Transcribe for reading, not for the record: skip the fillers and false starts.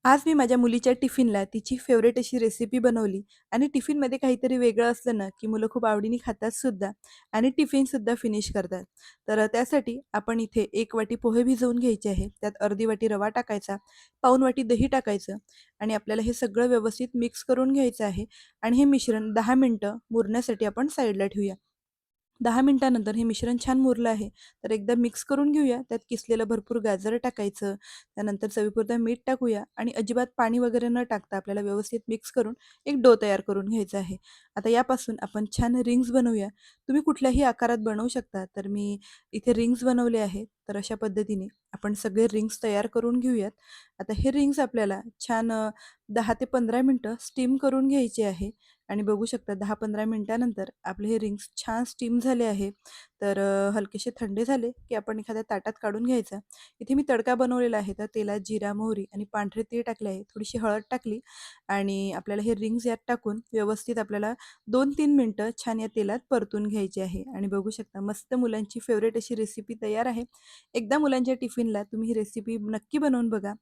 आज मी माझ्या मुलीच्या टिफिनला तिची फेवरेट अशी रेसिपी बनवली आणि टिफिनमध्ये काहीतरी वेगळं असलं ना, की मुलं खूप आवडीने खातात सुद्धा आणि टिफिनसुद्धा फिनिश करतात. तर त्यासाठी आपण इथे 1 वाटी पोहे भिजवून घ्यायचे आहे. त्यात अर्धी वाटी रवा टाकायचा, पाऊण वाटी दही टाकायचं आणि आपल्याला हे सगळं व्यवस्थित मिक्स करून घ्यायचं आहे आणि हे मिश्रण 10 मिनिटं मुरण्यासाठी आपण साईडला ठेवूया. 10 मिनिटानंतर हे मिश्रण छान मुरलं आहे, तर एकदा मिक्स करून घेऊया. त्यात किसलेलं भरपूर गाजर टाकायचं. त्यानंतर चवीपुरतं मीठ टाकूया आणि अजिबात पाणी वगैरे न टाकता आपल्याला व्यवस्थित मिक्स करून एक डो तयार करून घ्यायचा आहे. आता यापासून आपण छान रिंग्स बनवूया. तुम्ही कुठल्याही आकारात बनवू शकता. तर मी इथे रिंग्स बनवले आहेत. तर अशा पद्धतीने आपण सगळे रिंग्स तयार करून घेऊयात. आता हे रिंग्स आपल्याला छान 10 ते 15 मिनिटं स्टीम करून घ्यायचे आहे आणि बघू शकता 10-15 मिनिटानंतर आपले हे रिंग्स छान स्टीम झाले आहे. तर हलकेसे थंडे झाले, की आपण एखाद्या ताटात काढून घ्यायचा. इथे मी तडका बनवलेला आहे. तर तेलात जिरा, मोहरी आणि पांढरे तीळ टाकले आहे. थोडीशी हळद टाकली आणि आपल्याला हे रिंग्स यात टाकून व्यवस्थित आपल्याला 2-3 मिनिटं छान या तेलात परतून घ्यायचे आहे आणि बघू शकता मस्त मुलांची फेव्हरेट अशी रेसिपी तयार आहे. एकदा मुलांच्या टिफिनला तुम्ही ही रेसिपी नक्की बनवून बघा.